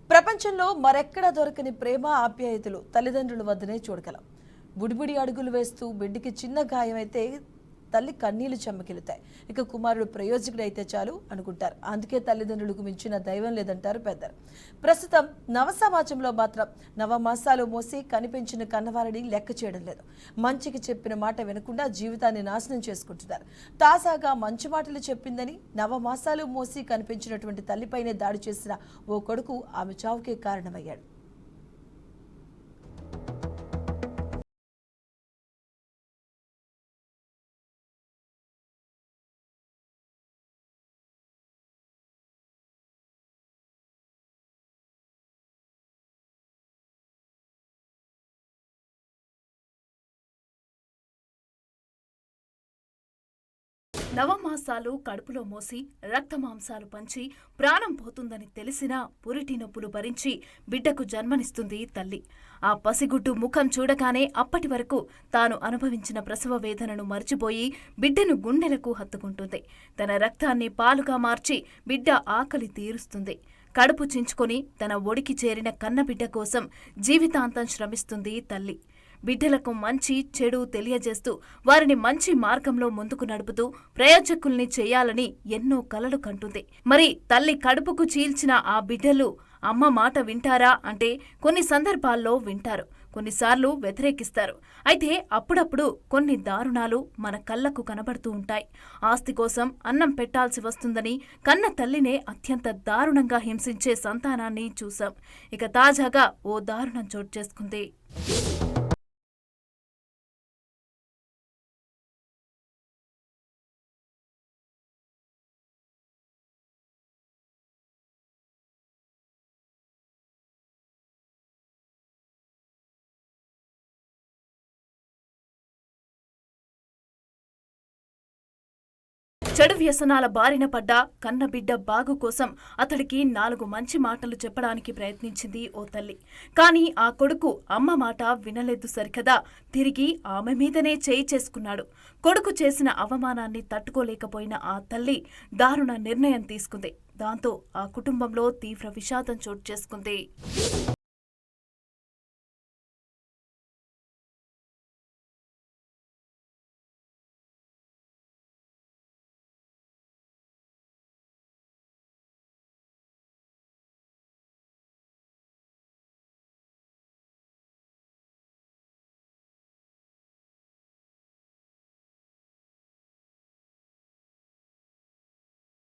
ప్రపంచంలో మరెక్కడా దొరకని ప్రేమ ఆప్యాయతలు తల్లిదండ్రుల వద్దనే చూడగలం. బుడిబుడి అడుగులు వేస్తూ బిడ్డకి చిన్న గాయమైతే తల్లి కన్నీళ్లు చెమ్మకిలుతాయి. ఇక కుమారుడు ప్రయోజకుడైతే చాలు అనుకుంటారు. అందుకే తల్లిదండ్రులకు మించిన దైవం లేదంటారు పెద్దలు. ప్రస్తుతం నవ సమాజంలో మాత్రం నవమాసాలు మోసి కనిపించిన కన్నవారిని లెక్క చేయడం లేదు. మంచికి చెప్పిన మాట వినకుండా జీవితాన్ని నాశనం చేసుకుంటున్నారు. తాజాగా మంచి మాటలు చెప్పిందని నవమాసాలు మోసి కనిపించినటువంటి తల్లిపైనే దాడి చేసిన ఓ కొడుకు ఆమె చావుకే కారణమయ్యాడు. నవమాసాలు కడుపులో మోసి రక్తమాంసాలు పంచి ప్రాణం పోతుందని తెలిసినా పురిటి నొప్పులు భరించి బిడ్డకు జన్మనిస్తుంది తల్లి. ఆ పసిగుడ్డు ముఖం చూడగానే అప్పటి వరకు తాను అనుభవించిన ప్రసవ వేదనను మర్చిపోయి బిడ్డను గుండెలకు హత్తుకుంటుంది. తన రక్తాన్ని పాలుగా మార్చి బిడ్డ ఆకలి తీరుస్తుంది. కడుపు చించుకొని తన ఒడికి చేరిన కన్నబిడ్డ కోసం జీవితాంతం శ్రమిస్తుంది తల్లి. బిడ్డలకు మంచి చెడు తెలియజేస్తూ వారిని మంచి మార్గంలో ముందుకు నడుపుతూ ప్రయోజకుల్ని చేయాలని ఎన్నో కలలు కంటుంది. మరి తల్లి కడుపుకు చీల్చిన ఆ బిడ్డలు అమ్మ మాట వింటారా అంటే కొన్ని సందర్భాల్లో వింటారు, కొన్నిసార్లు వ్యతిరేకిస్తారు. అయితే అప్పుడప్పుడు కొన్ని దారుణాలు మన కళ్లకు కనబడుతూ ఉంటాయి. ఆస్తి కోసం అన్నం పెట్టాల్సి వస్తుందని కన్న తల్లినే అత్యంత దారుణంగా హింసించే సంతానాన్ని చూశాం. ఇక తాజాగా ఓ దారుణం చోటు చేసుకుంది. చెడు వ్యసనాల బారిన పడ్డ కన్నబిడ్డ బాగు కోసం అతడికి 4 మంచి మాటలు చెప్పడానికి ప్రయత్నించింది ఓ తల్లి. కానీ ఆ కొడుకు అమ్మ మాట వినలేదు సరికదా, తిరిగి ఆమె మీదనే చేయి చేసుకున్నాడు. కొడుకు చేసిన అవమానాన్ని తట్టుకోలేకపోయిన ఆ తల్లి దారుణ నిర్ణయం తీసుకుంది. దాంతో ఆ కుటుంబంలో తీవ్ర విషాదం చోటు చేసుకుంది.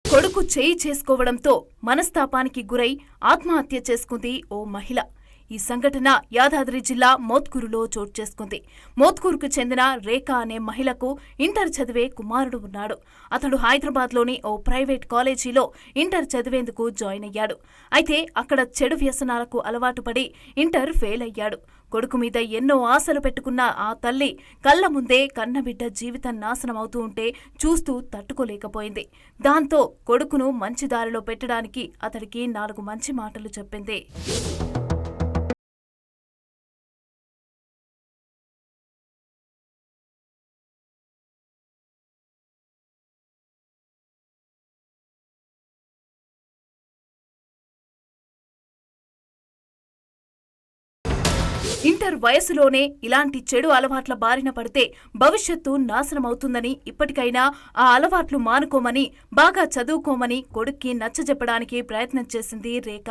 కొడుకు చేయి చేసుకోవడంతో మనస్తాపానికి గురై ఆత్మహత్య చేసుకుంది ఓ మహిళ. ఈ సంఘటన యాదాద్రి జిల్లా మోత్కూరులో చోటు చేసుకుంది. మోత్కూరుకు చెందిన రేఖ అనే మహిళకు ఇంటర్ చదివే కుమారుడు ఉన్నాడు. అతడు హైదరాబాద్లోని ఓ ప్రైవేట్ కాలేజీలో ఇంటర్ చదివేందుకు జాయిన్ అయ్యాడు. అయితే అక్కడ చెడు వ్యసనాలకు అలవాటు పడి ఇంటర్ ఫెయిల్ అయ్యాడు. కొడుకు మీద ఎన్నో ఆశలు పెట్టుకున్న ఆ తల్లి కళ్ల ముందే కన్నబిడ్డ జీవితం నాశనమవుతూ ఉంటే చూస్తూ తట్టుకోలేకపోయింది. దాంతో కొడుకును మంచి దారిలో పెట్టడానికి అతడికి 4 మంచి మాటలు చెప్పింది. ఇంటర్ వయసులోనే ఇలాంటి చెడు అలవాట్ల బారిన పడితే భవిష్యత్తు నాశనమవుతుందని, ఇప్పటికైనా ఆ అలవాట్లు మానుకోమని, బాగా చదువుకోమని కొడుక్కి నచ్చజెప్పడానికి ప్రయత్నం చేసింది రేఖ.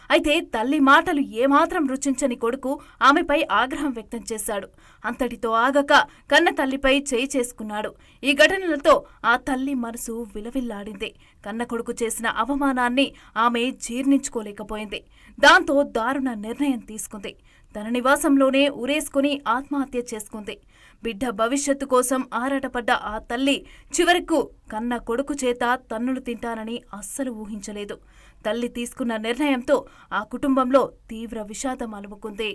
అయితే తల్లి మాటలు ఏమాత్రం రుచించని కొడుకు ఆమెపై ఆగ్రహం వ్యక్తం చేశాడు. అంతటితో ఆగక కన్న తల్లిపై చేయి చేసుకున్నాడు. ఈ ఘటనలతో ఆ తల్లి మనసు విలవిల్లాడింది. కన్న కొడుకు చేసిన అవమానాన్ని ఆమె జీర్ణించుకోలేకపోయింది. దాంతో దారుణ నిర్ణయం తీసుకుంది. తన నివాసంలోనే ఉరేసుకుని ఆత్మహత్య చేసుకుంది. బిడ్డ భవిష్యత్తు కోసం ఆరాటపడ్డ ఆ తల్లి చివరకు కన్న కొడుకు చేత తన్నులు తింటానని అస్సలు ఊహించలేదు. తల్లి తీసుకున్న నిర్ణయంతో ఆ కుటుంబంలో తీవ్ర విషాదం అలుముకుంది.